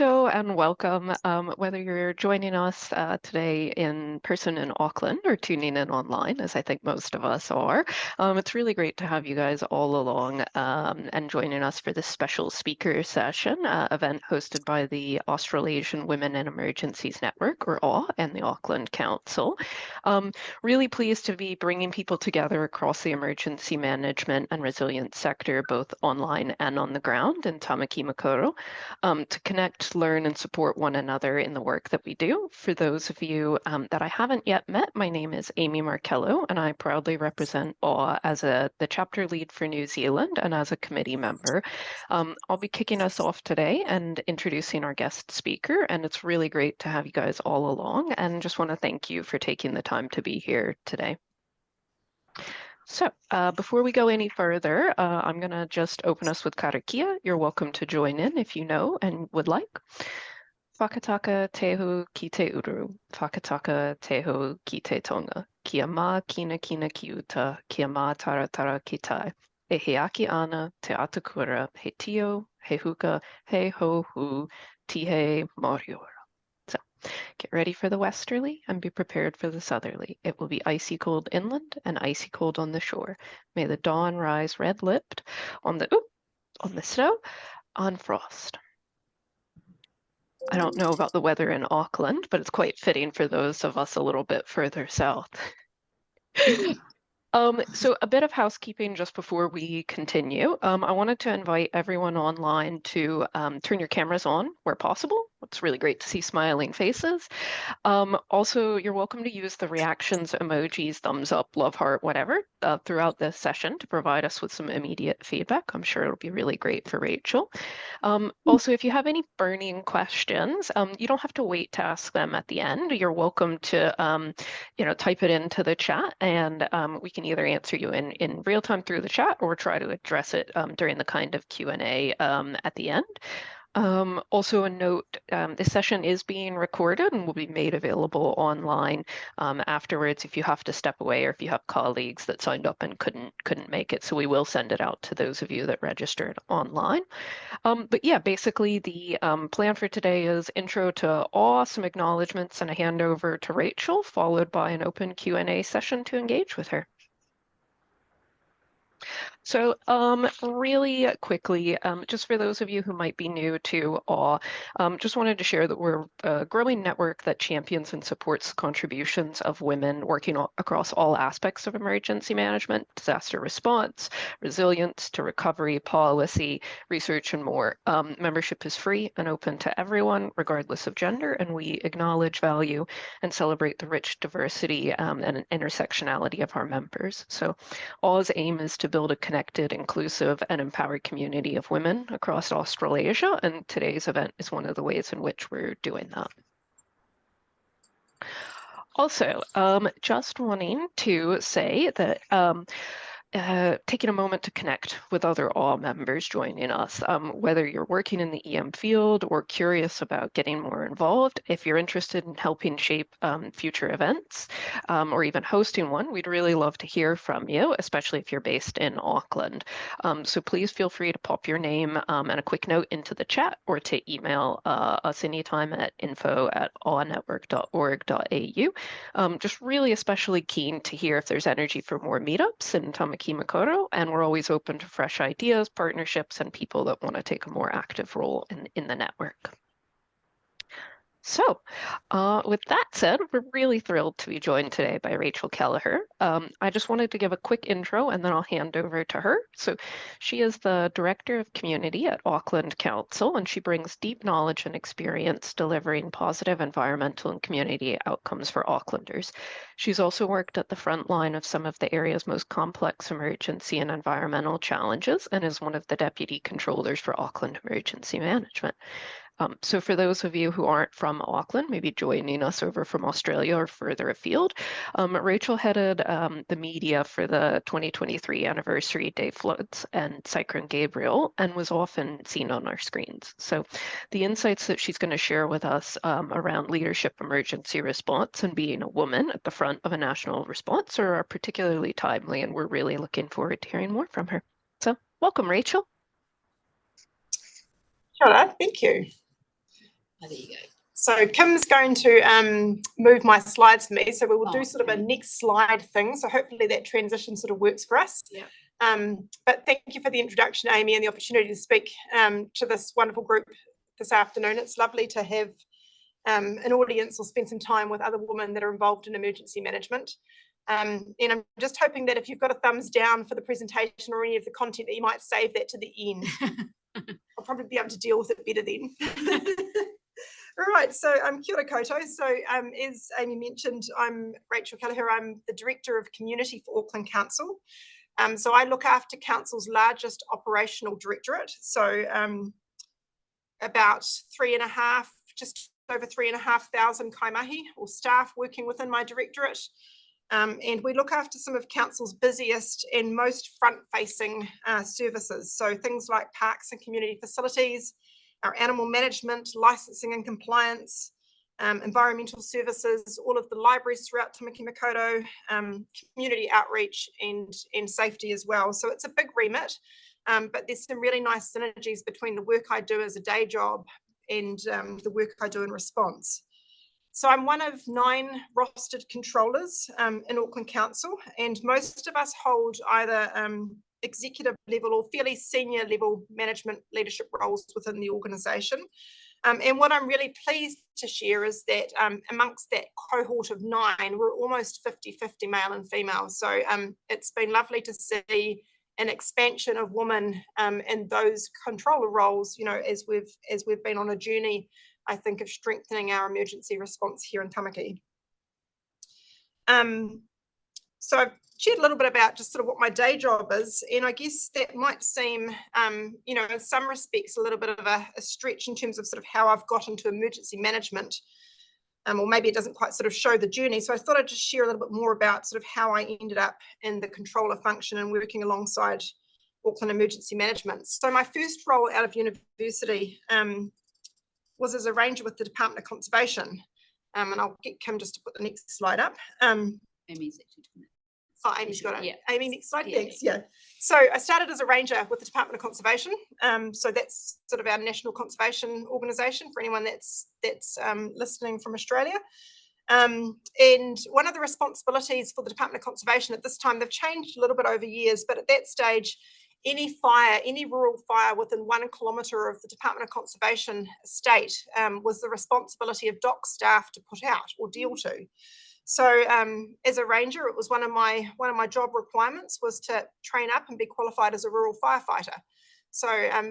And welcome, whether you're joining us today in person in Auckland or tuning in online, as I think most of us are. It's really great to have you guys all along and joining us for this special speaker session event hosted by the Australasian Women in Emergencies Network, or AWE, and the Auckland Council. Really pleased to be bringing people together across the emergency management and resilience sector, both online and on the ground in Tamaki Makaurau, to connect, learn, and support one another in the work that we do. For those of you that I haven't yet met, my name is Amy Markello, and I proudly represent AWE as the chapter lead for New Zealand and as a committee member. I'll be kicking us off today and introducing our guest speaker, and it's really great to have you guys all along, and just want to thank you for taking the time to be here today. So before we go any further, I'm going to just open us with karakia. You're welcome to join in if you know and would like. Whakataka tehu ki te uru, whakataka tehu ki te tonga, kia mā kina kina ki uta, kia mā tara tara ki tai. E he aki ana te atakura, he tio, he huka, he ho hu, tihe moriora. So get ready for the westerly and be prepared for the southerly. It will be icy cold inland and icy cold on the shore. May the dawn rise red-lipped on the snow, on frost. I don't know about the weather in Auckland, but it's quite fitting for those of us a little bit further south. So a bit of housekeeping just before we continue. I wanted to invite everyone online to turn your cameras on where possible. It's really great to see smiling faces. Also, you're welcome to use the reactions, emojis, thumbs up, love heart, whatever, throughout this session to provide us with some immediate feedback. I'm sure it'll be really great for Rachel. Also, if you have any burning questions, you don't have to wait to ask them at the end. You're welcome to, type it into the chat, and we can either answer you in real time through the chat or try to address it during the kind of Q&A at the end. Also a note, this session is being recorded and will be made available online afterwards if you have to step away or if you have colleagues that signed up and couldn't make it. So we will send it out to those of you that registered online. But yeah, basically the plan for today is intro to AWE, some acknowledgements, and a handover to Rachel, followed by an open Q&A session to engage with her. So really quickly, just for those of you who might be new to AWE, just wanted to share that we're a growing network that champions and supports contributions of women working across all aspects of emergency management, disaster response, resilience to recovery, policy, research, and more. Membership is free and open to everyone, regardless of gender, and we acknowledge, value, and celebrate the rich diversity and intersectionality of our members. So AWE's aim is to build a connected, inclusive, and empowered community of women across Australasia, and today's event is one of the ways in which we're doing that. Also, just wanting to say that taking a moment to connect with other AWE members joining us, whether you're working in the EM field or curious about getting more involved. If you're interested in helping shape future events or even hosting one, we'd really love to hear from you, especially if you're based in Auckland. So please feel free to pop your name and a quick note into the chat or to email us anytime at info@awenetwork.org.au. Just really especially keen to hear if there's energy for more meetups in Tamaki Makaurau, and we're always open to fresh ideas, partnerships, and people that want to take a more active role in the network. So with that said, we're really thrilled to be joined today by Rachel Kelleher. I just wanted to give a quick intro and then I'll hand over to her. So she is the Director of Community at Auckland Council, and she brings deep knowledge and experience delivering positive environmental and community outcomes for Aucklanders. She's also worked at the front line of some of the area's most complex emergency and environmental challenges and is one of the Deputy Controllers for Auckland Emergency Management. So for those of you who aren't from Auckland, maybe joining us over from Australia or further afield, Rachel headed the media for the 2023 anniversary day floods and Cyclone Gabriel and was often seen on our screens. So the insights that she's going to share with us around leadership, emergency response, and being a woman at the front of a national response are particularly timely, and we're really looking forward to hearing more from her. So welcome, Rachel. Sure, thank you. Oh, there you go. So Kim's going to move my slides for me. So we will do sort of a next slide thing. So hopefully that transition sort of works for us. Yeah. But thank you for the introduction, Amy, and the opportunity to speak to this wonderful group this afternoon. It's lovely to have an audience or spend some time with other women that are involved in emergency management. And I'm just hoping that if you've got a thumbs down for the presentation or any of the content, that you might save that to the end. I'll probably be able to deal with it better then. All right, so kia ora koutou. So as Amy mentioned, I'm Rachel Kelleher. I'm the Director of Community for Auckland Council. So I look after Council's largest operational directorate. So about just over 3,500 kaimahi or staff working within my directorate. And we look after some of Council's busiest and most front-facing services. So things like parks and community facilities, our animal management, licensing and compliance, environmental services, all of the libraries throughout Tamaki Makaurau, community outreach and safety as well. So it's a big remit, but there's some really nice synergies between the work I do as a day job and the work I do in response. So I'm one of 9 rostered controllers in Auckland Council, and most of us hold either executive level or fairly senior level management leadership roles within the organisation. And what I'm really pleased to share is that amongst that cohort of 9, we're almost 50-50 male and female. So it's been lovely to see an expansion of women in those controller roles, you know, as we've been on a journey, I think, of strengthening our emergency response here in Tamaki. So I've shared a little bit about just sort of what my day job is, and I guess that might seem, you know, in some respects a little bit of a stretch in terms of sort of how I've got into emergency management, or maybe it doesn't quite sort of show the journey. So I thought I'd just share a little bit more about sort of how I ended up in the controller function and working alongside Auckland Emergency Management. So my first role out of university was as a ranger with the Department of Conservation, and I'll get Kim just to put the next slide up. Amy's actually doing it. Oh, Amy's got it. Yeah. Amy, next slide. Yeah, Thanks. Yeah. So I started as a ranger with the Department of Conservation. So that's sort of our national conservation organisation for anyone that's listening from Australia. And one of the responsibilities for the Department of Conservation at this time, they've changed a little bit over years, but at that stage, any fire, any rural fire within 1 kilometre of the Department of Conservation estate was the responsibility of DOC staff to put out or deal to. So as a ranger, it was one of my job requirements was to train up and be qualified as a rural firefighter. So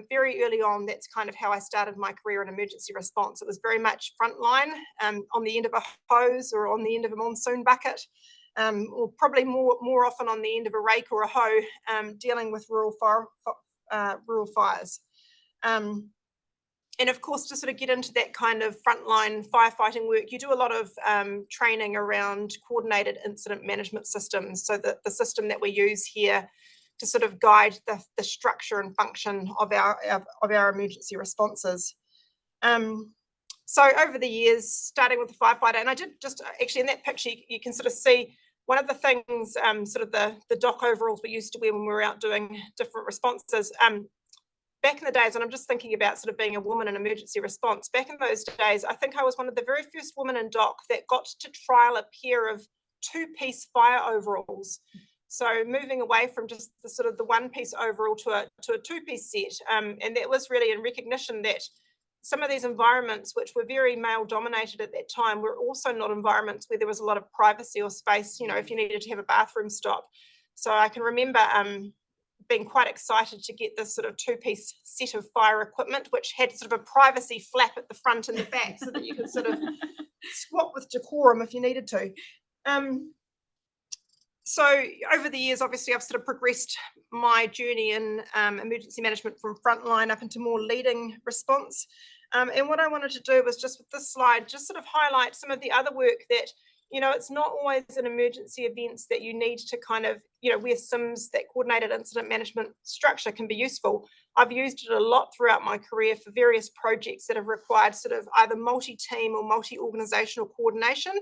very early on, that's kind of how I started my career in emergency response. It was very much frontline, on the end of a hose or on the end of a monsoon bucket, or probably more often on the end of a rake or a hoe, dealing with rural fires. And of course, to sort of get into that kind of frontline firefighting work, you do a lot of training around coordinated incident management systems. So the system that we use here to sort of guide the structure and function of our emergency responses. So over the years, starting with the firefighter, and I did just actually in that picture, you can sort of see one of the things, sort of the DOC overalls we used to wear when we were out doing different responses. Back in the days, and I'm just thinking about sort of being a woman in emergency response, back in those days, I think I was one of the very first women in DOC that got to trial a pair of 2-piece fire overalls. So moving away from just the sort of the 1-piece overall to a 2-piece set. And that was really in recognition that some of these environments, which were very male dominated at that time, were also not environments where there was a lot of privacy or space, you know, if you needed to have a bathroom stop. So I can remember being quite excited to get this sort of 2-piece set of fire equipment, which had sort of a privacy flap at the front and the back so that you could sort of squat with decorum if you needed to. So over the years, obviously, I've sort of progressed my journey in emergency management from frontline up into more leading response. And what I wanted to do was just with this slide, just sort of highlight some of the other work that, you know, it's not always in emergency events that you need to kind of, you know, where SIMS, that coordinated incident management structure, can be useful. I've used it a lot throughout my career for various projects that have required sort of either multi-team or multi-organisational coordination,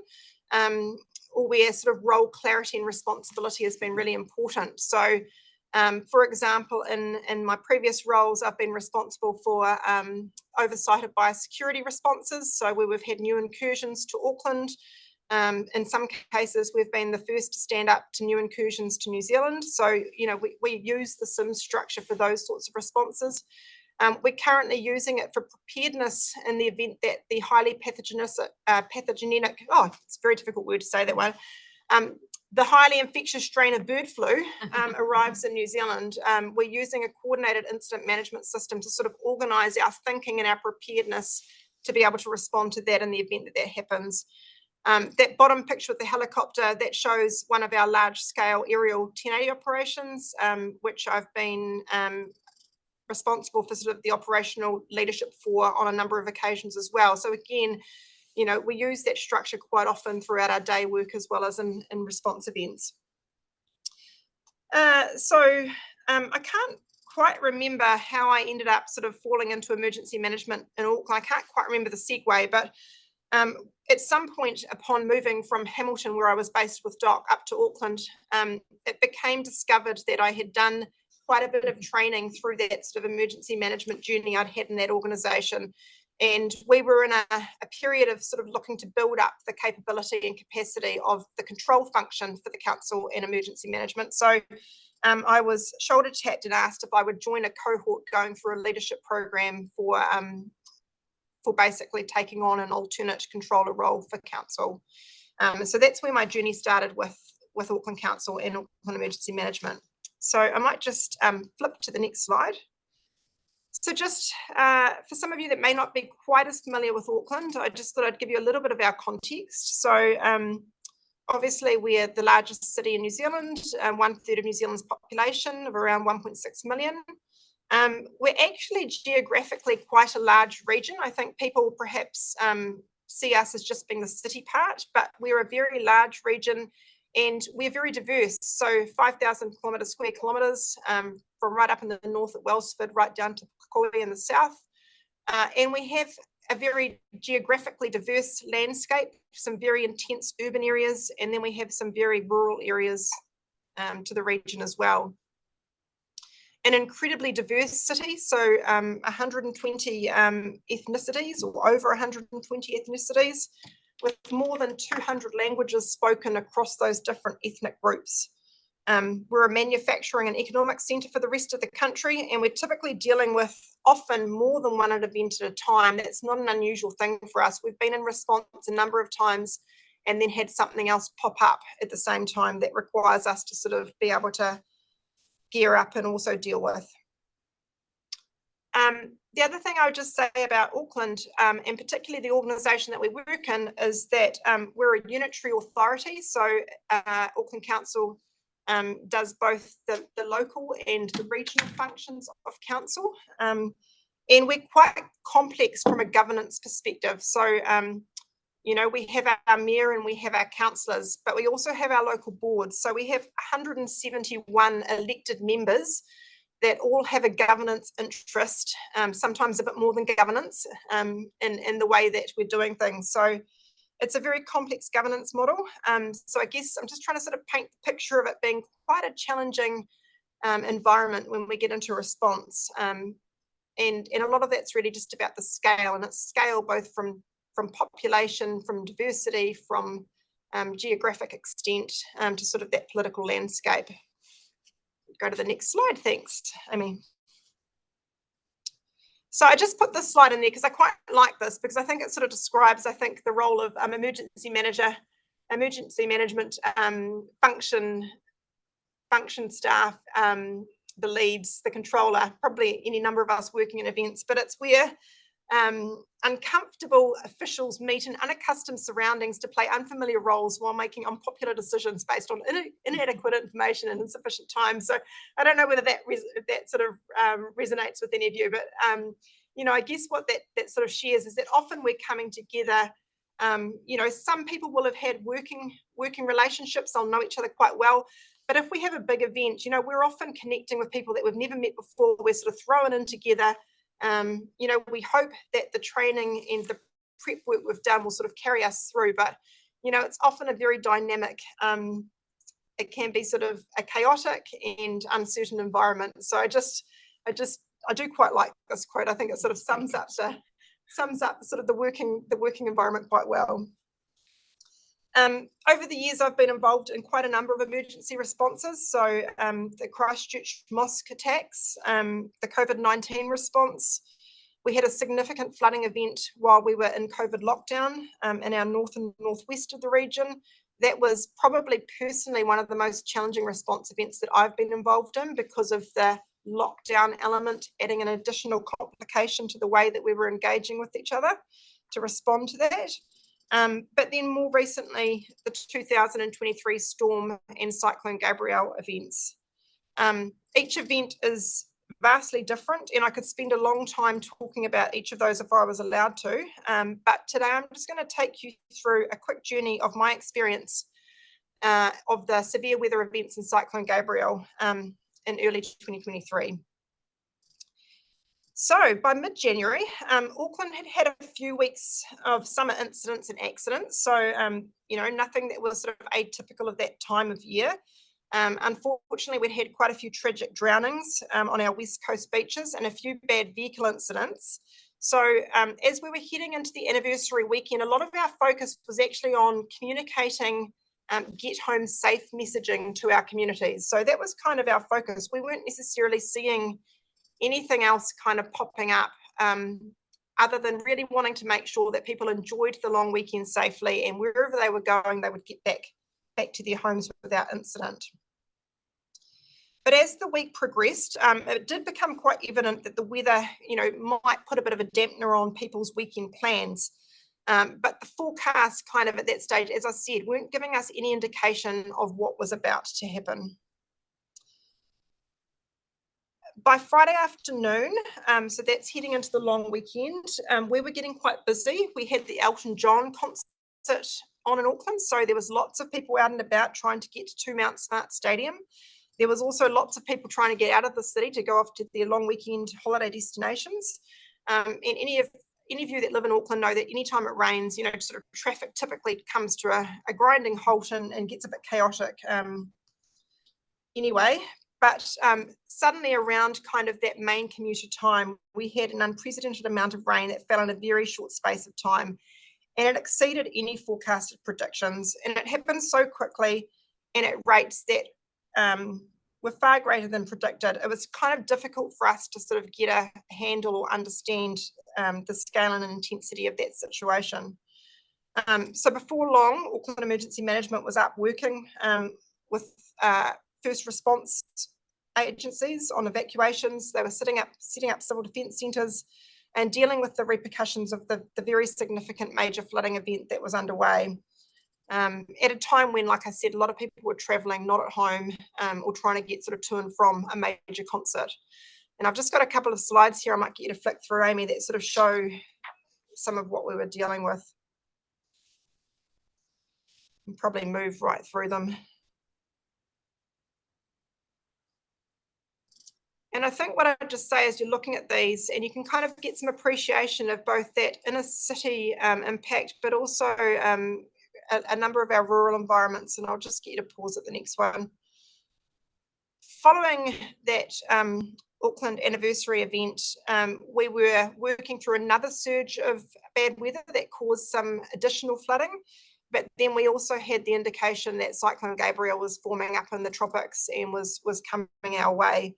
or where sort of role clarity and responsibility has been really important. So For example, in my previous roles, I've been responsible for oversight of biosecurity responses. So where we've had new incursions to Auckland, in some cases, we've been the first to stand up to new incursions to New Zealand. So, we use the SIM structure for those sorts of responses. We're currently using it for preparedness in the event that the highly pathogenic, it's a very difficult word to say that one, the highly infectious strain of bird flu arrives in New Zealand. We're using a coordinated incident management system to sort of organise our thinking and our preparedness to be able to respond to that in the event that that happens. That bottom picture with the helicopter, that shows one of our large-scale aerial 1080 operations, which I've been responsible for sort of the operational leadership for on a number of occasions as well. So again, we use that structure quite often throughout our day work as well as in response events. I can't quite remember how I ended up sort of falling into emergency management in Auckland. I can't quite remember the segue, but at some point upon moving from Hamilton, where I was based with Doc, up to Auckland, it became discovered that I had done quite a bit of training through that sort of emergency management journey I'd had in that organisation. And we were in a period of sort of looking to build up the capability and capacity of the control function for the council and emergency management. So I was shoulder tapped and asked if I would join a cohort going through a leadership program for basically taking on an alternate controller role for council. So that's where my journey started with Auckland Council and Auckland Emergency Management. So I might just flip to the next slide. So just for some of you that may not be quite as familiar with Auckland, I just thought I'd give you a little bit of our context. So obviously we're the largest city in New Zealand, 1/3 of New Zealand's population of around 1.6 million. We're actually geographically quite a large region. I think people perhaps see us as just being the city part, but we're a very large region and we're very diverse. So 5,000 square kilometres from right up in the north at Wellsford right down to Pukekohe in the south. And we have a very geographically diverse landscape, some very intense urban areas, and then we have some very rural areas to the region as well. An incredibly diverse city, so 120 ethnicities, or over 120 ethnicities, with more than 200 languages spoken across those different ethnic groups. We're a manufacturing and economic centre for the rest of the country, and we're typically dealing with often more than one event at a time. That's not an unusual thing for us. We've been in response a number of times and then had something else pop up at the same time that requires us to sort of be able to gear up and also deal with. The other thing I would just say about Auckland, and particularly the organisation that we work in, is that we're a unitary authority. So Auckland Council does both the local and the regional functions of council. And we're quite complex from a governance perspective. So, we have our mayor and we have our councillors, but we also have our local boards. So we have 171 elected members that all have a governance interest, sometimes a bit more than governance, in the way that we're doing things. So it's a very complex governance model. So I guess I'm just trying to sort of paint the picture of it being quite a challenging environment when we get into response. And a lot of that's really just about the scale, and it's scale both from population, from diversity, from geographic extent, to sort of that political landscape. Go to the next slide, thanks, Amy. So I just put this slide in there because I quite like this, because I think it sort of describes, I think, the role of emergency management function staff, the leads, the controller, probably any number of us working in events, but it's where uncomfortable officials meet in unaccustomed surroundings to play unfamiliar roles while making unpopular decisions based on inadequate information and insufficient time. So I don't know whether that sort of resonates with any of you, but I guess what that sort of shares is that often we're coming together. Some people will have had working relationships, they'll know each other quite well. But if we have a big event, we're often connecting with people that we've never met before. We're sort of thrown in together. We hope that the training and the prep work we've done will sort of carry us through, but it's often a very dynamic it can be sort of a chaotic and uncertain environment. So I do quite like this quote. I think it sort of sums up sort of the working environment quite well. Over the years, I've been involved in quite a number of emergency responses. So the Christchurch mosque attacks, the COVID-19 response. We had a significant flooding event while we were in COVID lockdown in our north and northwest of the region. That was probably personally one of the most challenging response events that I've been involved in because of the lockdown element, adding an additional complication to the way that we were engaging with each other to respond to that. But then more recently, the 2023 storm and Cyclone Gabrielle events. Each event is vastly different, and I could spend a long time talking about each of those if I was allowed to. But today I'm just going to take you through a quick journey of my experience of the severe weather events in Cyclone Gabrielle in early 2023. So by mid-January, Auckland had had a few weeks of summer incidents and accidents. So, nothing that was sort of atypical of that time of year. Unfortunately, we'd had quite a few tragic drownings on our West Coast beaches and a few bad vehicle incidents. So as we were heading into the anniversary weekend, a lot of our focus was actually on communicating get home safe messaging to our communities. So that was kind of our focus. We weren't necessarily seeing anything else kind of popping up other than really wanting to make sure that people enjoyed the long weekend safely, and wherever they were going, they would get back to their homes without incident. But as the week progressed, it did become quite evident that the weather, might put a bit of a dampener on people's weekend plans. But the forecasts kind of at that stage, as I said, weren't giving us any indication of what was about to happen. By Friday afternoon, so that's heading into the long weekend, we were getting quite busy. We had the Elton John concert on in Auckland, so there was lots of people out and about trying to get to Mount Smart Stadium. There was also lots of people trying to get out of the city to go off to their long weekend holiday destinations. And any of you that live in Auckland know that anytime it rains, sort of traffic typically comes to a grinding halt and gets a bit chaotic anyway. But suddenly around kind of that main commuter time, we had an unprecedented amount of rain that fell in a very short space of time. And it exceeded any forecasted predictions. And it happened so quickly and at rates that were far greater than predicted. It was kind of difficult for us to sort of get a handle or understand the scale and intensity of that situation. So before long, Auckland Emergency Management was up working with first response agencies on evacuations. They were setting up civil defence centres and dealing with the repercussions of the very significant major flooding event that was underway. At a time when, like I said, a lot of people were travelling, not at home, or trying to get sort of to and from a major concert. And I've just got a couple of slides here I might get you to flick through, Amy, that sort of show some of what we were dealing with. And probably move right through them. And I think what I'd just say is you're looking at these and you can kind of get some appreciation of both that inner city impact, but also a number of our rural environments. And I'll just get you to pause at the next one. Following that Auckland anniversary event, we were working through another surge of bad weather that caused some additional flooding. But then we also had the indication that Cyclone Gabrielle was forming up in the tropics and was coming our way.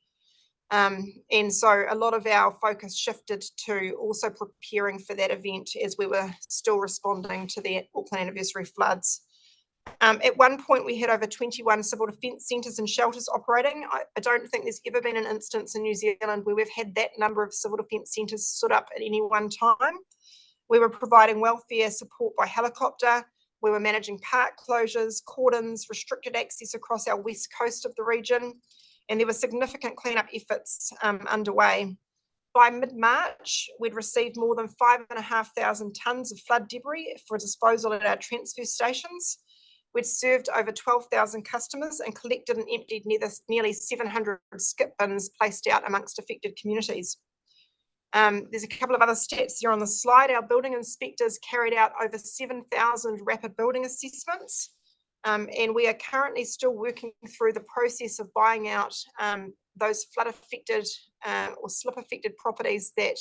And so a lot of our focus shifted to also preparing for that event as we were still responding to the Auckland anniversary floods. At one point, we had over 21 civil defence centres and shelters operating. I don't think there's ever been an instance in New Zealand where we've had that number of civil defence centres stood up at any one time. We were providing welfare support by helicopter. We were managing park closures, cordons, restricted access across our west coast of the region. And there were significant cleanup efforts underway. By mid-March, we'd received more than 5,500 tonnes of flood debris for disposal at our transfer stations. We'd served over 12,000 customers and collected and emptied nearly 700 skip bins placed out amongst affected communities. There's a couple of other stats here on the slide. Our building inspectors carried out over 7,000 rapid building assessments. And we are currently still working through the process of buying out those flood affected or slip affected properties that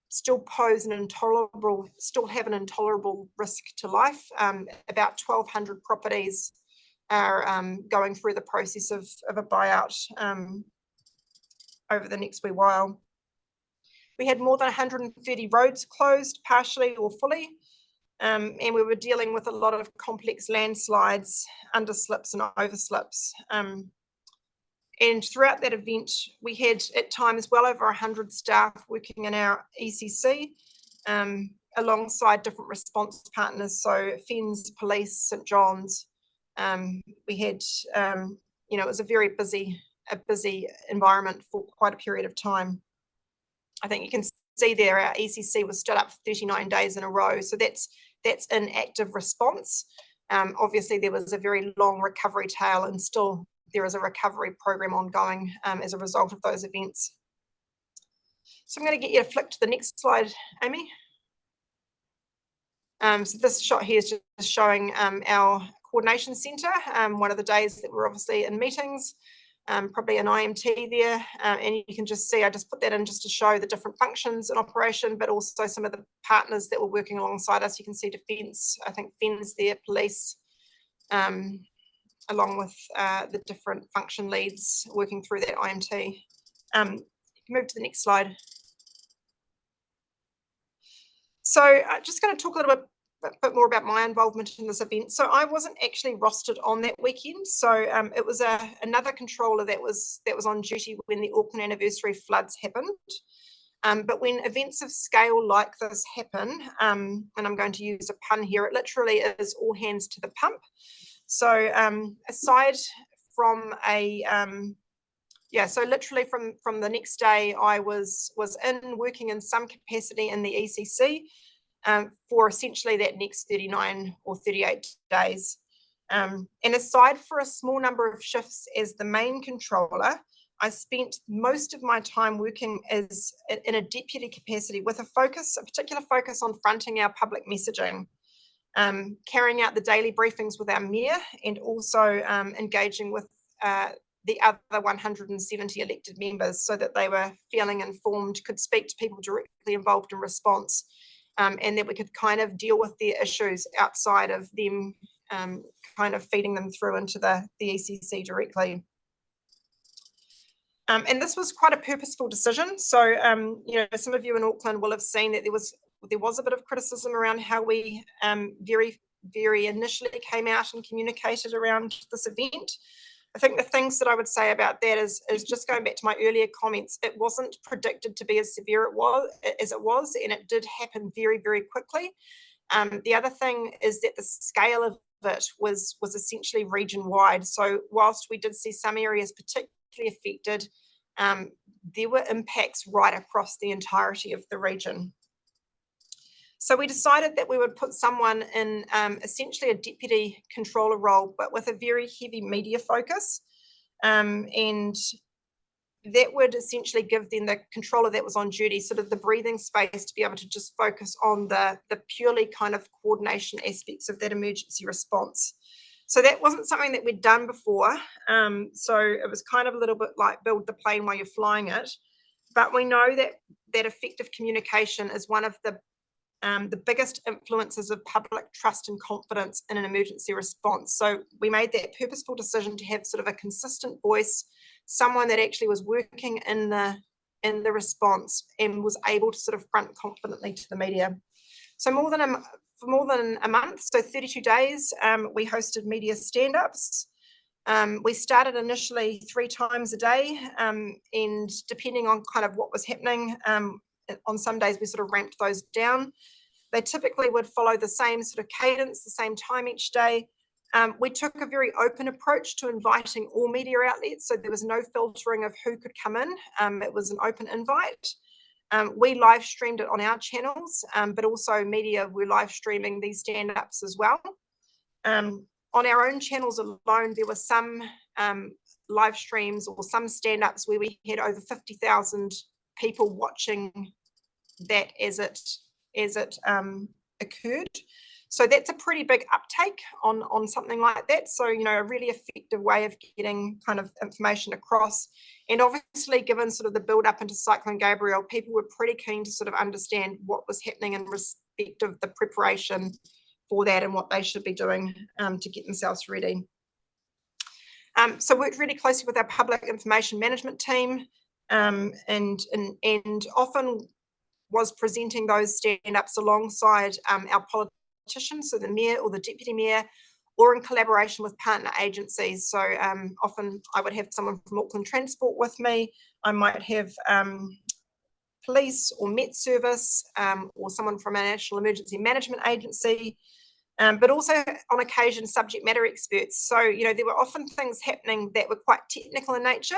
still have an intolerable risk to life. About 1,200 properties are going through the process of a buyout over the next wee while. We had more than 130 roads closed, partially or fully, and we were dealing with a lot of complex landslides, underslips and overslips. And throughout that event, we had at times well over 100 staff working in our ECC, alongside different response partners, so FENZ, police, St John's. We had, it was a very busy environment for quite a period of time. I think you can see there our ECC was stood up for 39 days in a row, so that's an active response. Obviously, there was a very long recovery tail, and still there is a recovery program ongoing as a result of those events. So I'm going to get you to flick to the next slide, Amy. So this shot here is just showing our coordination centre, one of the days that we're obviously in meetings, probably an IMT there, and you can just see, I just put that in just to show the different functions in operation, but also some of the partners that were working alongside us. You can see Defence, I think FENZ there, police, along with the different function leads working through that IMT. You can move to the next slide. So I'm just going to talk a little bit more about my involvement in this event. So I wasn't actually rostered on that weekend. So it was another controller that was on duty when the Auckland anniversary floods happened. But when events of scale like this happen, and I'm going to use a pun here, it literally is all hands to the pump. So aside from so literally from the next day, I was working in some capacity in the ECC for essentially that next 39 or 38 days. And aside for a small number of shifts as the main controller, I spent most of my time working as in a deputy capacity with a particular focus on fronting our public messaging, carrying out the daily briefings with our mayor, and also engaging with the other 170 elected members so that they were feeling informed, could speak to people directly involved in response, and that we could kind of deal with their issues outside of them kind of feeding them through into the ECC directly. And this was quite a purposeful decision. So, some of you in Auckland will have seen that there was a bit of criticism around how we very, very initially came out and communicated around this event. I think the things that I would say about that is just going back to my earlier comments, it wasn't predicted to be as severe as it was, and it did happen very, very quickly. The other thing is that the scale of it was essentially region-wide. So whilst we did see some areas particularly affected, there were impacts right across the entirety of the region. So we decided that we would put someone in essentially a deputy controller role, but with a very heavy media focus. And that would essentially give then the controller that was on duty sort of the breathing space to be able to just focus on the purely kind of coordination aspects of that emergency response. So that wasn't something that we'd done before. So it was kind of a little bit like build the plane while you're flying it. But we know that effective communication is one of the biggest influences of public trust and confidence in an emergency response. So we made that purposeful decision to have sort of a consistent voice, someone that actually was working in the response and was able to sort of front confidently to the media. So for more than a month, so 32 days, we hosted media stand-ups. We started initially 3 times a day, and depending on kind of what was happening, on some days we sort of ramped those down. They typically would follow the same sort of cadence, the same time each day. We took a very open approach to inviting all media outlets, so there was no filtering of who could come in. It was an open invite. We live streamed it on our channels, but also media were live streaming these stand-ups as well. On our own channels alone, there were some live streams or some stand-ups where we had over 50,000 people watching that as it occurred. So that's a pretty big uptake on something like that. So, you know, a really effective way of getting kind of information across. And obviously, given sort of the build up into Cyclone Gabrielle, people were pretty keen to sort of understand what was happening in respect of the preparation for that and what they should be doing to get themselves ready. So worked really closely with our public information management team and often was presenting those stand-ups alongside our politicians, so the mayor or the deputy mayor, or in collaboration with partner agencies. So often I would have someone from Auckland Transport with me. I might have police or Met Service or someone from a National Emergency Management Agency, but also on occasion subject matter experts. So, you know, there were often things happening that were quite technical in nature,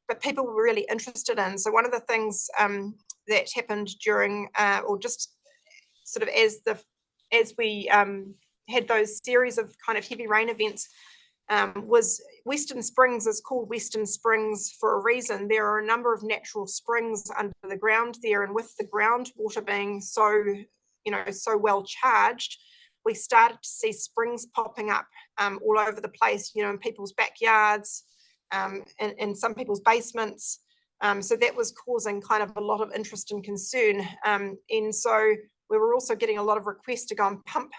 but people were really interested in. So one of the things that happened during, or just sort of as we had those series of kind of heavy rain events, was Western Springs is called Western Springs for a reason. There are a number of natural springs under the ground there, and with the groundwater being so, you know, so well charged, we started to see springs popping up all over the place, you know, in people's backyards, in some people's basements. So that was causing kind of a lot of interest and concern. And so we were also getting a lot of requests to go and pump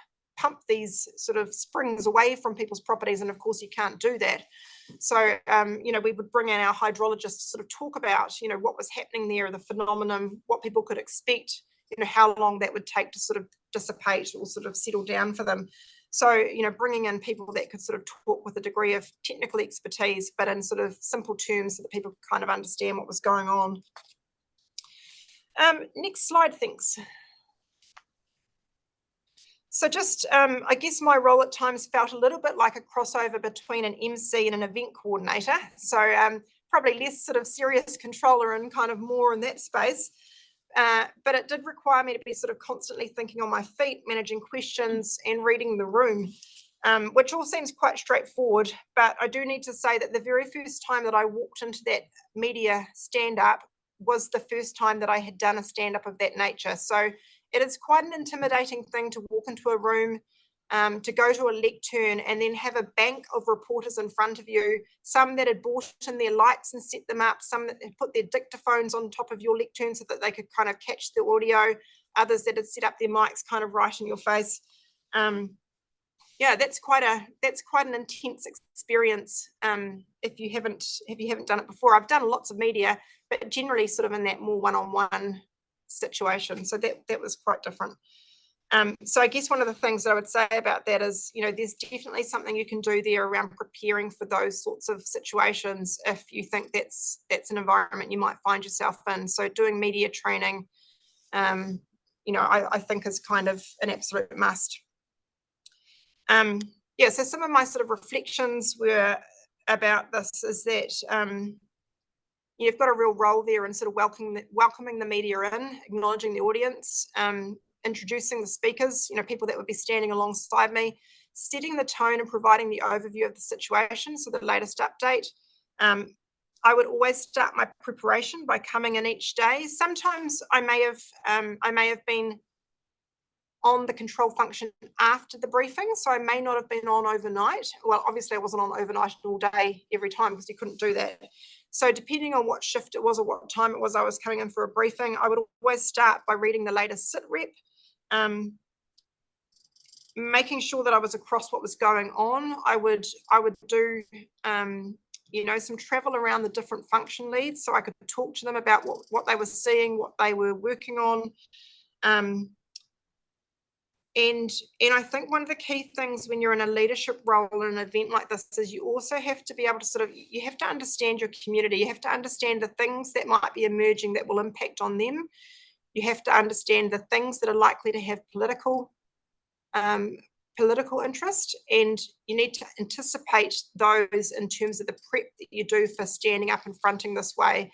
these sort of springs away from people's properties. And of course you can't do that. So, you know, we would bring in our hydrologists to sort of talk about, you know, what was happening there, the phenomenon, what people could expect, you know, how long that would take to sort of dissipate or sort of settle down for them. So, you know, bringing in people that could sort of talk with a degree of technical expertise, but in sort of simple terms so that people could kind of understand what was going on. Next slide, thanks. So just, I guess my role at times felt a little bit like a crossover between an MC and an event coordinator. So probably less sort of serious controller and kind of more in that space. But it did require me to be sort of constantly thinking on my feet, managing questions and reading the room, which all seems quite straightforward. But I do need to say that the very first time that I walked into that media stand-up was the first time that I had done a stand-up of that nature. So it is quite an intimidating thing to walk into a room, to go to a lectern and then have a bank of reporters in front of you, some that had brought in their lights and set them up, some that had put their dictaphones on top of your lectern so that they could kind of catch the audio, others that had set up their mics kind of right in your face. Yeah, that's quite an intense experience if you haven't done it before. I've done lots of media, but generally sort of in that more one-on-one situation. So that was quite different. So I guess one of the things that I would say about that is, you know, there's definitely something you can do there around preparing for those sorts of situations if you think that's an environment you might find yourself in. So doing media training, you know, I think is kind of an absolute must. Yeah, so some of my sort of reflections were about this is that you've got a real role there in sort of welcoming the media in, acknowledging the audience, introducing the speakers, you know, people that would be standing alongside me, setting the tone and providing the overview of the situation, so the latest update. I would always start my preparation by coming in each day. Sometimes I may have been on the control function after the briefing, so I may not have been on overnight. Well, obviously I wasn't on overnight all day every time because you couldn't do that. So depending on what shift it was or what time it was I was coming in for a briefing, I would always start by reading the latest sit rep, making sure that I was across what was going on. I would do you know, some travel around the different function leads so I could talk to them about what they were seeing, what they were working on. And I think one of the key things when you're in a leadership role in an event like this is you also have to be able to sort of, you have to understand your community. You have to understand the things that might be emerging that will impact on them. You have to understand the things that are likely to have political interest, and you need to anticipate those in terms of the prep that you do for standing up and fronting this way.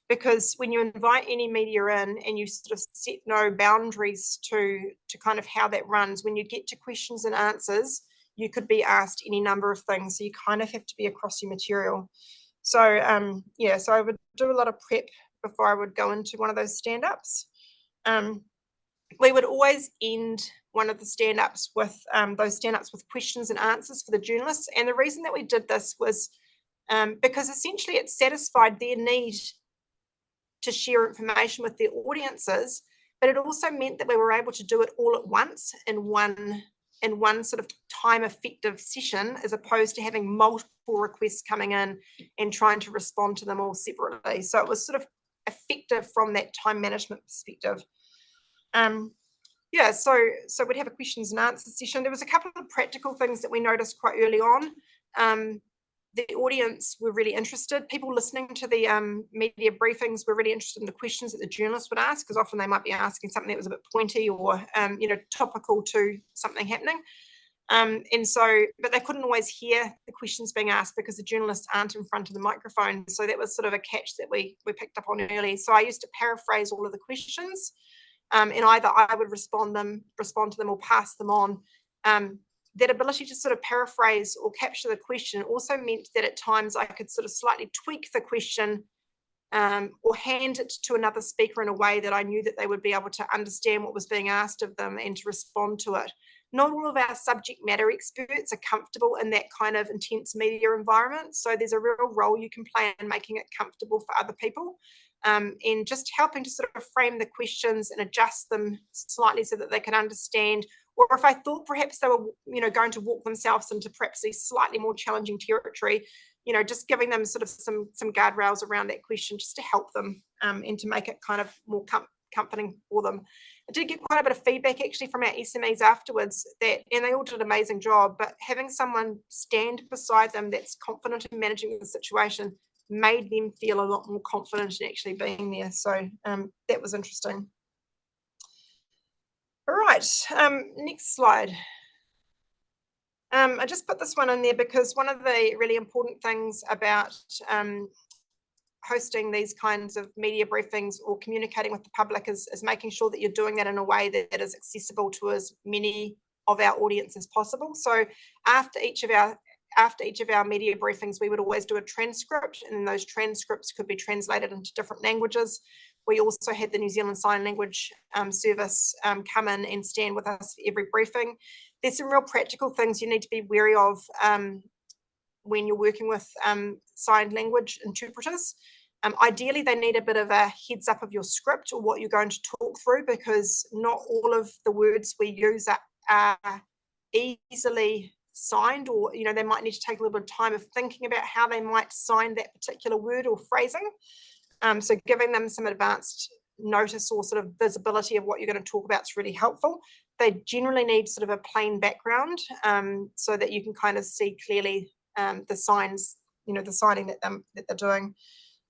Because when you invite any media in and you sort of set no boundaries to kind of how that runs, when you get to questions and answers, you could be asked any number of things. So you kind of have to be across your material. So yeah, so I would do a lot of prep before I would go into one of those stand-ups. we would always end one of the stand-ups with those stand-ups with questions and answers for the journalists. And the reason that we did this was because essentially it satisfied their need to share information with their audiences, but it also meant that we were able to do it all at once in one sort of time effective session, as opposed to having multiple requests coming in and trying to respond to them all separately. So it was sort of effective from that time management perspective. Yeah, so we'd have a questions and answers session. There was a couple of practical things that we noticed quite early on. The audience were really interested. People listening to the media briefings were really interested in the questions that the journalists would ask, because often they might be asking something that was a bit pointy or topical to something happening. But they couldn't always hear the questions being asked because the journalists aren't in front of the microphone. So that was sort of a catch that we picked up on early. So I used to paraphrase all of the questions, and either I would respond to them or pass them on. That ability to sort of paraphrase or capture the question also meant that at times I could sort of slightly tweak the question or hand it to another speaker in a way that I knew that they would be able to understand what was being asked of them and to respond to it. Not all of our subject matter experts are comfortable in that kind of intense media environment. So there's a real role you can play in making it comfortable for other people, and just helping to sort of frame the questions and adjust them slightly so that they can understand. Or if I thought perhaps they were, going to walk themselves into perhaps these slightly more challenging territory, just giving them sort of some guardrails around that question just to help them and to make it kind of more comforting for them. I did get quite a bit of feedback actually from our SMEs afterwards and they all did an amazing job, but having someone stand beside them that's confident in managing the situation made them feel a lot more confident in actually being there. So that was interesting. All right, next slide. I just put this one in there because one of the really important things about hosting these kinds of media briefings or communicating with the public is making sure that you're doing that in a way that is accessible to as many of our audience as possible. So after each of our media briefings, we would always do a transcript, and those transcripts could be translated into different languages. We also had the New Zealand Sign Language service come in and stand with us for every briefing. There's some real practical things you need to be wary of when you're working with sign language interpreters. Ideally, they need a bit of a heads up of your script or what you're going to talk through, because not all of the words we use are easily signed, or they might need to take a little bit of time of thinking about how they might sign that particular word or phrasing. So giving them some advanced notice or sort of visibility of what you're going to talk about is really helpful. They generally need sort of a plain background so that you can kind of see clearly the signs, the signing that they're doing.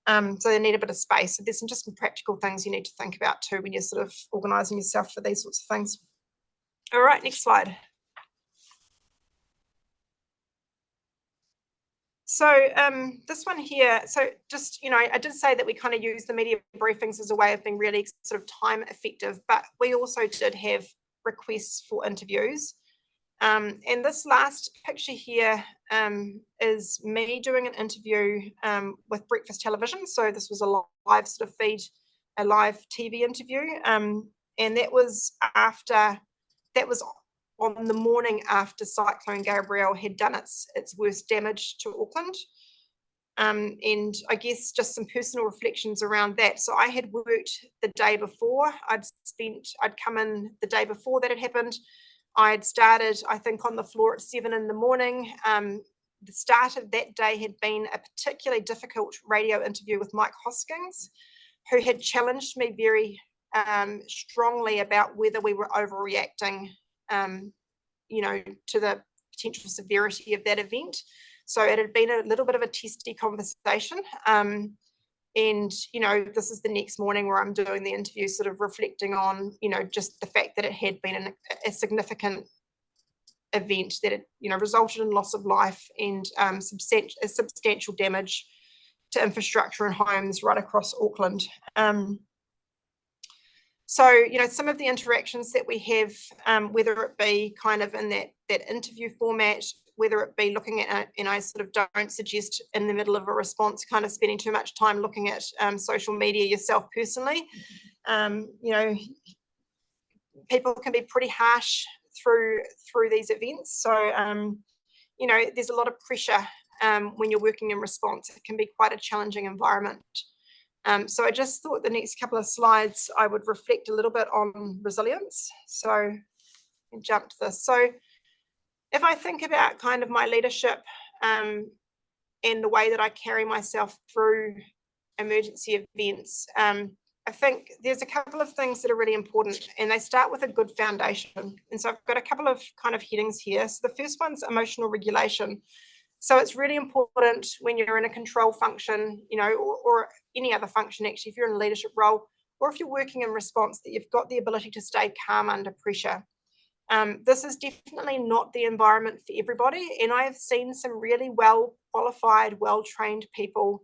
So they need a bit of space. So there's just some practical things you need to think about too when you're sort of organising yourself for these sorts of things. All right, next slide. So this one here, so just, I did say that we kind of use the media briefings as a way of being really sort of time effective, but we also did have requests for interviews. And this last picture here is me doing an interview with Breakfast Television. So this was a live sort of feed, a live TV interview. And that was on the morning after Cyclone Gabrielle had done its worst damage to Auckland. And I guess just some personal reflections around that. So I had worked the day before. I'd come in the day before that had happened. I'd started, I think, on the floor at 7 in the morning. The start of that day had been a particularly difficult radio interview with Mike Hoskins, who had challenged me very strongly about whether we were overreacting to the potential severity of that event. So it had been a little bit of a testy conversation. And, this is the next morning where I'm doing the interview, sort of reflecting on, just the fact that it had been a significant event that had, resulted in loss of life and substantial damage to infrastructure and homes right across Auckland. So, some of the interactions that we have, whether it be kind of in that interview format, whether it be looking at, and I sort of don't suggest in the middle of a response kind of spending too much time looking at social media yourself personally. people can be pretty harsh through these events. So, you know, there's a lot of pressure when you're working in response. It can be quite a challenging environment. So I just thought the next couple of slides I would reflect a little bit on resilience. So jump to this. So if I think about kind of my leadership and the way that I carry myself through emergency events, I think there's a couple of things that are really important, and they start with a good foundation. And so I've got a couple of kind of headings here. So the first one's emotional regulation. So it's really important when you're in a control function, you know, or any other function, actually, if you're in a leadership role, or if you're working in response, that you've got the ability to stay calm under pressure. This is definitely not the environment for everybody. And I have seen some really well qualified, well-trained people,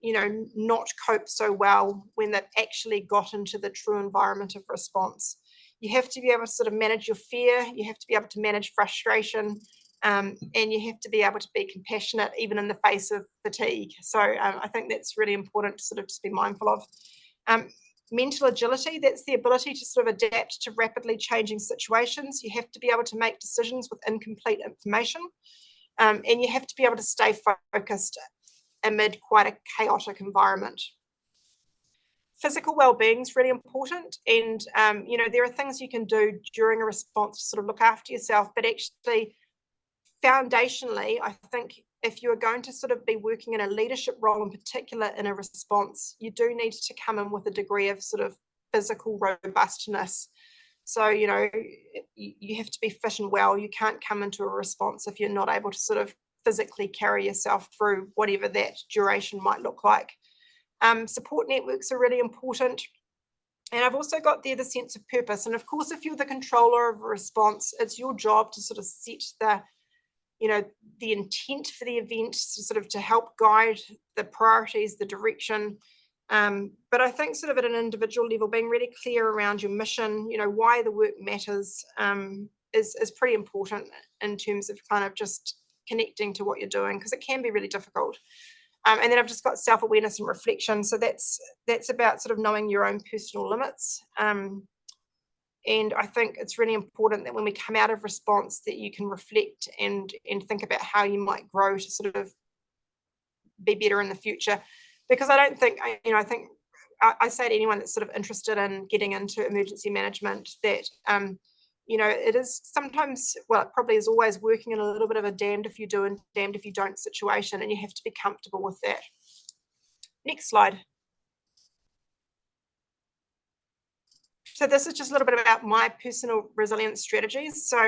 you know, not cope so well when they've actually got into the true environment of response. You have to be able to sort of manage your fear. You have to be able to manage frustration. And you have to be able to be compassionate even in the face of fatigue. So I think that's really important to sort of just be mindful of. Mental agility, that's the ability to sort of adapt to rapidly changing situations. You have to be able to make decisions with incomplete information. And you have to be able to stay focused amid quite a chaotic environment. Physical well-being is really important, and you know, there are things you can do during a response to sort of look after yourself, but actually foundationally, I think if you're going to sort of be working in a leadership role in particular in a response, you do need to come in with a degree of sort of physical robustness. So, you know, you have to be fit and well. You can't come into a response if you're not able to sort of physically carry yourself through whatever that duration might look like. Support networks are really important. And I've also got there the sense of purpose. And of course, if you're the controller of a response, it's your job to sort of set the, you know, the intent for the event, sort of to help guide the priorities, the direction. But I think sort of at an individual level, being really clear around your mission, you know, why the work matters, is pretty important in terms of kind of just connecting to what you're doing, because it can be really difficult. And then I've just got self-awareness and reflection. So that's about sort of knowing your own personal limits. And I think it's really important that when we come out of response that you can reflect and think about how you might grow to sort of be better in the future. Because I don't think, you know, I think I say to anyone that's sort of interested in getting into emergency management that, you know, it is sometimes, well, it probably is always working in a little bit of a damned if you do and damned if you don't situation, and you have to be comfortable with that. Next slide. So this is just a little bit about my personal resilience strategies. So,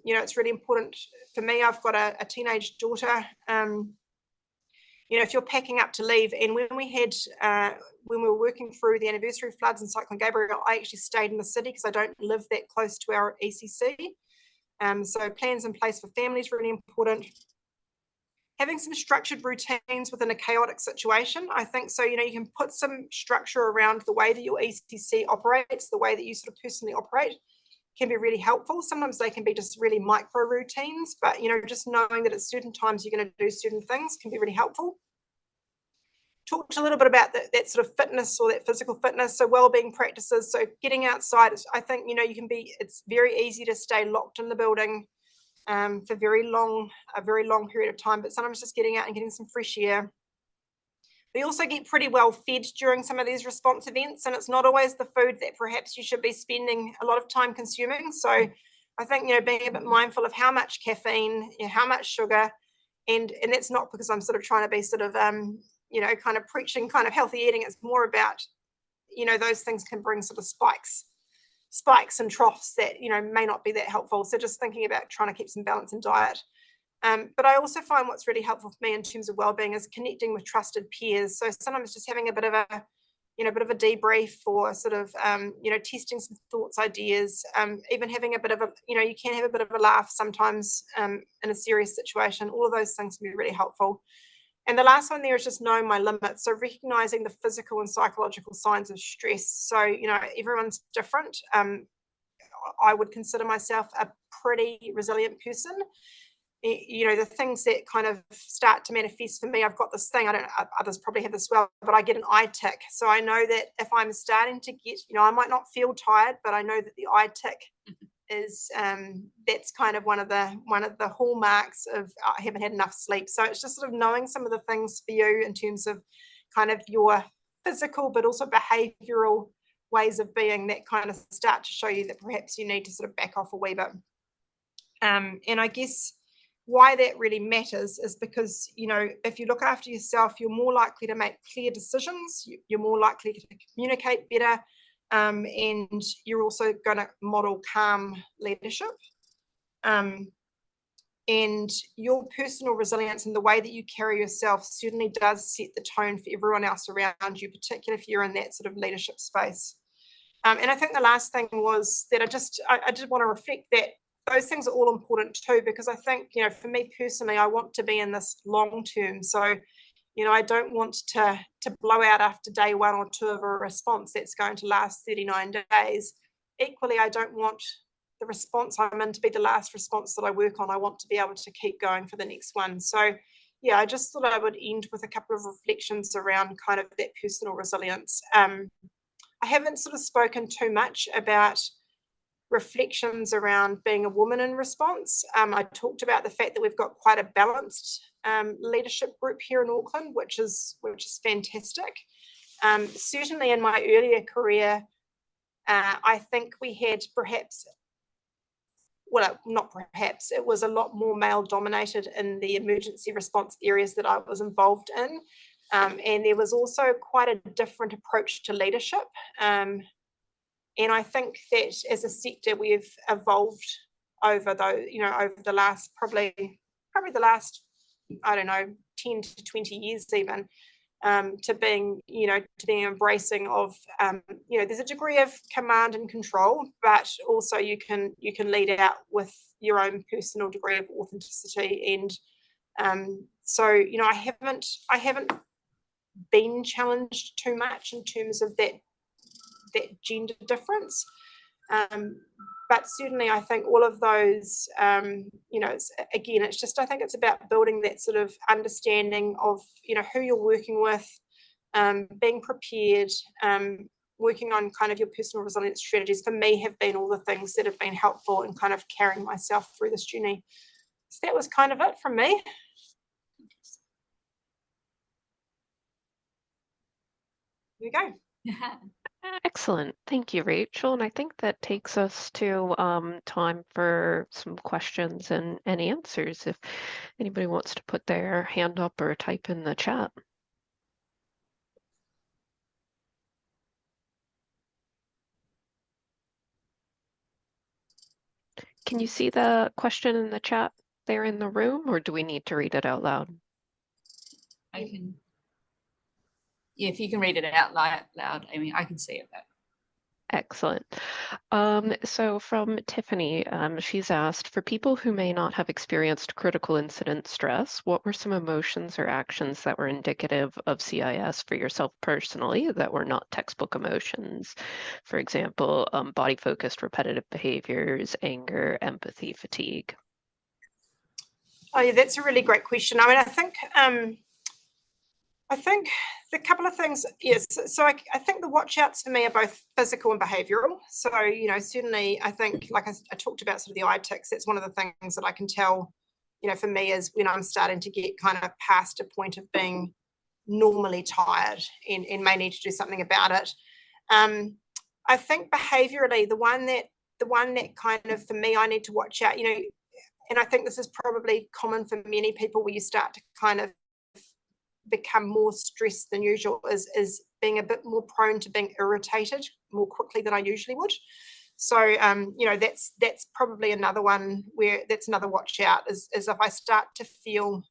you know, it's really important for me. I've got a teenage daughter. You know, if you're packing up to leave, and when we were working through the anniversary floods and Cyclone Gabriel, I actually stayed in the city because I don't live that close to our ECC. So plans in place for families really important. Having some structured routines within a chaotic situation, I think so, you know, you can put some structure around the way that your ECC operates, the way that you sort of personally operate can be really helpful. Sometimes they can be just really micro routines, but, you know, just knowing that at certain times you're going to do certain things can be really helpful. Talked a little bit about that sort of fitness or that physical fitness, so well-being practices. So getting outside, I think, you know, it's very easy to stay locked in the building for a very long period of time, but sometimes just getting out and getting some fresh air. We also get pretty well fed during some of these response events, and it's not always the food that perhaps you should be spending a lot of time consuming. So I think, you know, being a bit mindful of how much caffeine, you know, how much sugar, and that's not because I'm sort of trying to be sort of, you know, kind of preaching kind of healthy eating. It's more about, you know, those things can bring sort of spikes and troughs that, you know, may not be that helpful. So just thinking about trying to keep some balance in diet. But I also find what's really helpful for me in terms of well-being is connecting with trusted peers. So sometimes just having a bit of a, you know, bit of a debrief or sort of, you know, testing some thoughts, ideas, even having a bit of a, you know, you can have a bit of a laugh sometimes in a serious situation. All of those things can be really helpful. And the last one there is just knowing my limits. So recognizing the physical and psychological signs of stress. So, you know, everyone's different. I would consider myself a pretty resilient person. the things that kind of start to manifest for me, I've got this thing, I don't know, others probably have this well, but I get an eye tick. So I know that if I'm starting to get, I might not feel tired, but I know that the eye tick is, that's kind of one of the hallmarks of I haven't had enough sleep. So it's just sort of knowing some of the things for you in terms of kind of your physical, but also behavioral ways of being that kind of start to show you that perhaps you need to sort of back off a wee bit. And I guess why that really matters is because, if you look after yourself, you're more likely to make clear decisions, you're more likely to communicate better, and you're also going to model calm leadership. And your personal resilience and the way that you carry yourself certainly does set the tone for everyone else around you, particularly if you're in that sort of leadership space. And I think the last thing was that I did want to reflect that those things are all important too, because I think, for me personally, I want to be in this long term. So, I don't want to blow out after day 1 or 2 of a response that's going to last 39 days. Equally, I don't want the response I'm in to be the last response that I work on. I want to be able to keep going for the next one. So, yeah, I just thought I would end with a couple of reflections around kind of that personal resilience. I haven't sort of spoken too much about reflections around being a woman in response. I talked about the fact that we've got quite a balanced leadership group here in Auckland, which is fantastic. Certainly in my earlier career, I think we had perhaps, well, not perhaps, it was a lot more male dominated in the emergency response areas that I was involved in. And there was also quite a different approach to leadership. And I think that as a sector, we've evolved over the last probably the last, I don't know, 10 to 20 years even, to being embracing of, there's a degree of command and control, but also you can lead out with your own personal degree of authenticity. And so, I haven't been challenged too much in terms of that gender difference, but certainly I think all of those, it's just, I think it's about building that sort of understanding of who you're working with, being prepared, working on kind of your personal resilience strategies. For me, have been all the things that have been helpful in kind of carrying myself through this journey. So that was kind of it from me. There we go. Excellent. Thank you, Rachel. And I think that takes us to time for some questions and answers. If anybody wants to put their hand up or type in the chat. Can you see the question in the chat there in the room, or do we need to read it out loud? I can. Yeah, if you can read it out loud, Amy, I can see it. Excellent. So from Tiffany, she's asked, for people who may not have experienced critical incident stress, what were some emotions or actions that were indicative of CIS for yourself personally that were not textbook emotions? For example, body-focused repetitive behaviors, anger, empathy, fatigue. Oh yeah, that's a really great question. I mean, I think the couple of things, yes. So I think the watch outs for me are both physical and behavioural. So, certainly I think, like I talked about sort of the eye ticks, that's one of the things that I can tell, for me is when I'm starting to get kind of past a point of being normally tired and may need to do something about it. I think behaviourally, the one that kind of, for me, I need to watch out, and I think this is probably common for many people where you start to kind of become more stressed than usual is being a bit more prone to being irritated more quickly than I usually would. So that's probably another one where that's another watch out is if I start to feel,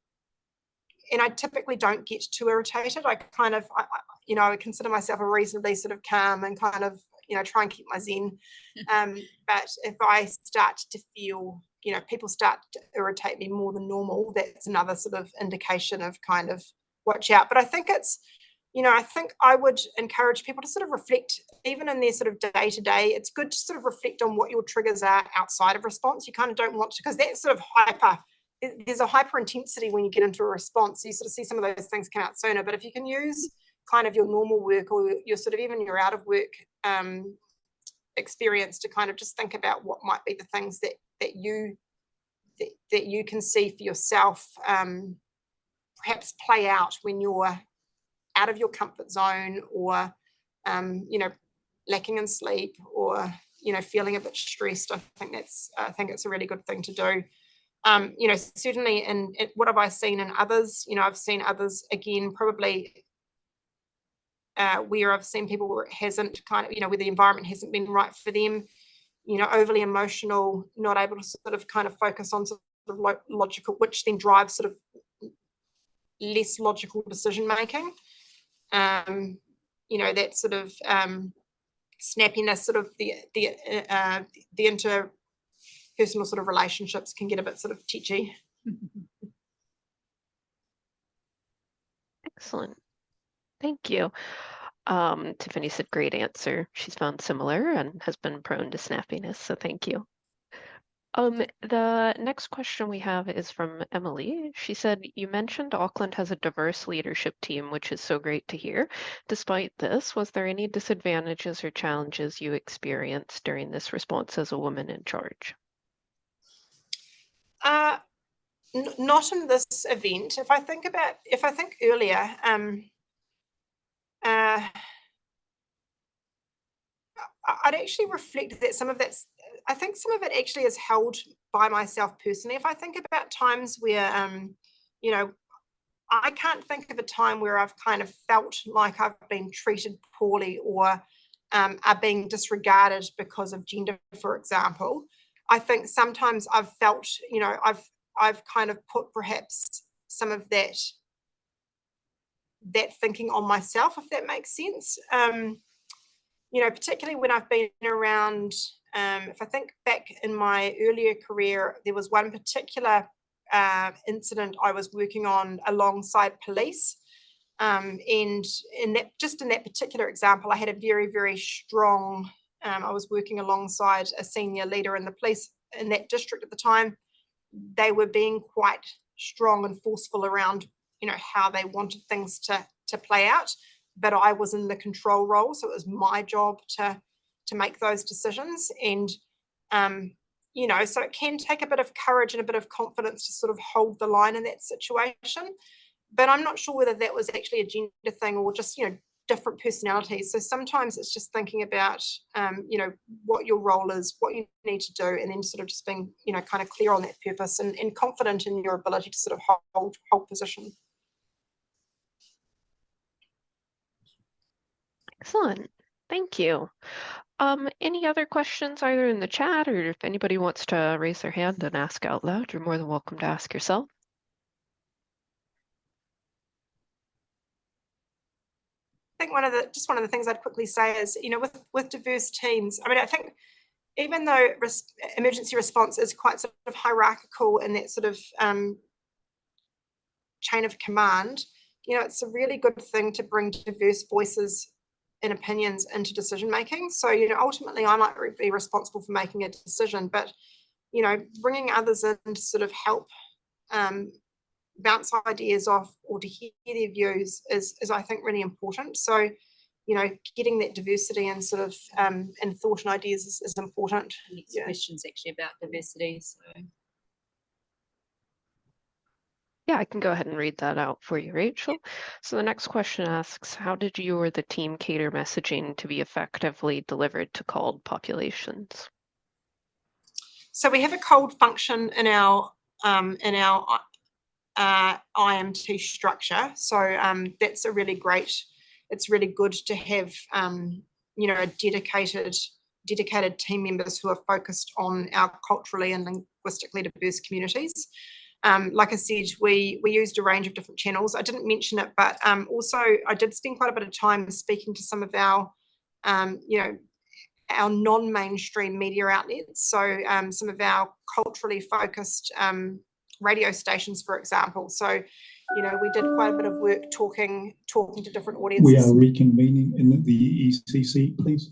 and I typically don't get too irritated. I kind of I consider myself a reasonably sort of calm and kind of try and keep my zen. But if I start to feel people start to irritate me more than normal, that's another sort of indication of kind of watch out. But I think it's, I think I would encourage people to sort of reflect, even in their sort of day-to-day, it's good to sort of reflect on what your triggers are outside of response. You kind of don't want to, because that sort of there's a hyper intensity when you get into a response. You sort of see some of those things come out sooner. But if you can use kind of your normal work or your sort of even your out of work experience to kind of just think about what might be the things that you can see for yourself, perhaps play out when you're out of your comfort zone, or lacking in sleep, or feeling a bit stressed. I think it's a really good thing to do. Certainly, and what have I seen in others? I've seen others, again, probably where I've seen people where it hasn't kind of, where the environment hasn't been right for them, overly emotional, not able to sort of kind of focus on sort of logical, which then drives sort of less logical decision making. That sort of snappiness, sort of the interpersonal sort of relationships can get a bit sort of tetchy. Excellent. Thank you. Tiffany said, great answer. She's found similar and has been prone to snappiness, so thank you. The next question we have is from Emily. She said, you mentioned Auckland has a diverse leadership team, which is so great to hear. Despite this, was there any disadvantages or challenges you experienced during this response as a woman in charge? Not in this event. If I think earlier, I'd actually reflect that some of it actually is held by myself personally. If I think about times where, I can't think of a time where I've kind of felt like I've been treated poorly or are being disregarded because of gender, for example. I think sometimes I've felt, I've kind of put perhaps some of that thinking on myself, if that makes sense. Particularly when I've been around, if I think back in my earlier career, there was one particular incident I was working on alongside police. And in that particular example, I had a very, very strong, I was working alongside a senior leader in the police in that district at the time. They were being quite strong and forceful around, how they wanted things to play out. But I was in the control role, so it was my job to make those decisions. And so it can take a bit of courage and a bit of confidence to sort of hold the line in that situation. But I'm not sure whether that was actually a gender thing or just different personalities. So sometimes it's just thinking about what your role is, what you need to do, and then sort of just being kind of clear on that purpose and confident in your ability to sort of hold position. Excellent. Thank you. Any other questions either in the chat, or if anybody wants to raise their hand and ask out loud, you're more than welcome to ask yourself. I think one of the things I'd quickly say is, with diverse teams, I mean, I think even though emergency response is quite sort of hierarchical in that sort of chain of command, it's a really good thing to bring diverse voices and opinions into decision making. So, ultimately I might be responsible for making a decision, but, bringing others in to sort of help bounce ideas off or to hear their views is I think really important. So, getting that diversity and sort of and thought and ideas is important. The next question's actually about diversity. So yeah, I can go ahead and read that out for you, Rachel. So the next question asks, how did you or the team cater messaging to be effectively delivered to called populations? So we have a cold function in our IMT structure. So that's it's really good to have a dedicated team members who are focused on our culturally and linguistically diverse communities. Like I said, we used a range of different channels. I didn't mention it, but also I did spend quite a bit of time speaking to some of our our non-mainstream media outlets. So some of our culturally focused radio stations, for example. So, we did quite a bit of work talking to different audiences. We are reconvening in the ECC, please.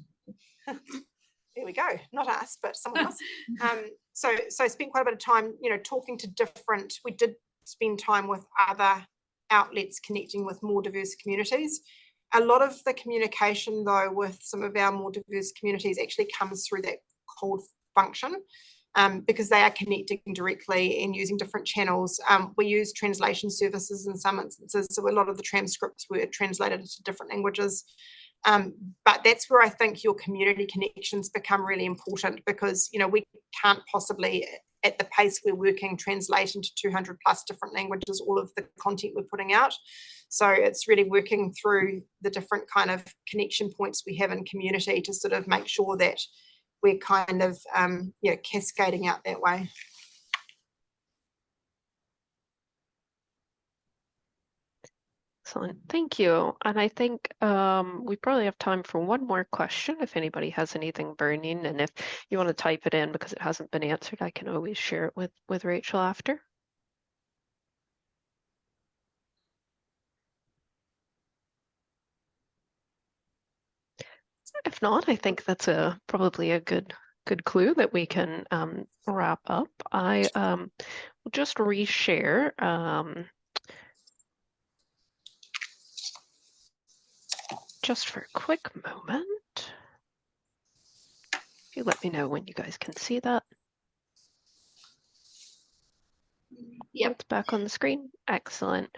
there we go, not us, but someone else. So I spent quite a bit of time, talking to different, we did spend time with other outlets connecting with more diverse communities. A lot of the communication, though, with some of our more diverse communities actually comes through that called function, because they are connecting directly and using different channels. We use translation services in some instances, so a lot of the transcripts were translated into different languages. But that's where I think your community connections become really important, because we can't possibly, at the pace we're working, translate into 200 plus different languages all of the content we're putting out. So it's really working through the different kind of connection points we have in community to sort of make sure that we're kind of cascading out that way. Excellent, thank you. And I think we probably have time for one more question if anybody has anything burning, and if you want to type it in because it hasn't been answered, I can always share it with Rachel after. If not, I think that's probably a good clue that we can wrap up. I will just reshare just for a quick moment. If you let me know when you guys can see that. Yep. It's back on the screen. Excellent.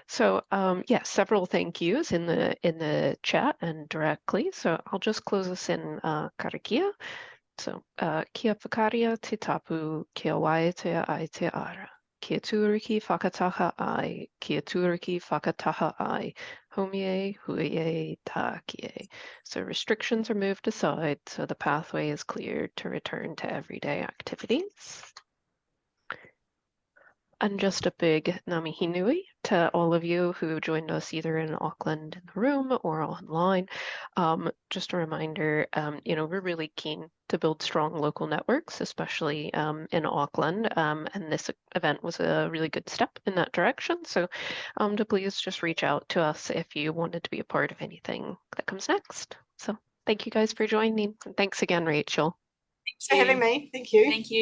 So yeah, several thank yous in the chat and directly. So I'll just close this in karakia. So kia whakaria te tapu, kia wae te ai te ara. Kia tūriki whakataha ai, kia tūriki whakataha ai. Homie, huie, tākie. So restrictions are moved aside, so the pathway is cleared to return to everyday activities. And just a big ngāmihi nui to all of you who joined us either in Auckland in the room or online. Just a reminder, we're really keen to build strong local networks, especially in Auckland. And this event was a really good step in that direction. So to please just reach out to us if you wanted to be a part of anything that comes next. So thank you guys for joining. And thanks again, Rachel. Thanks for having me. Thank you. Thank you.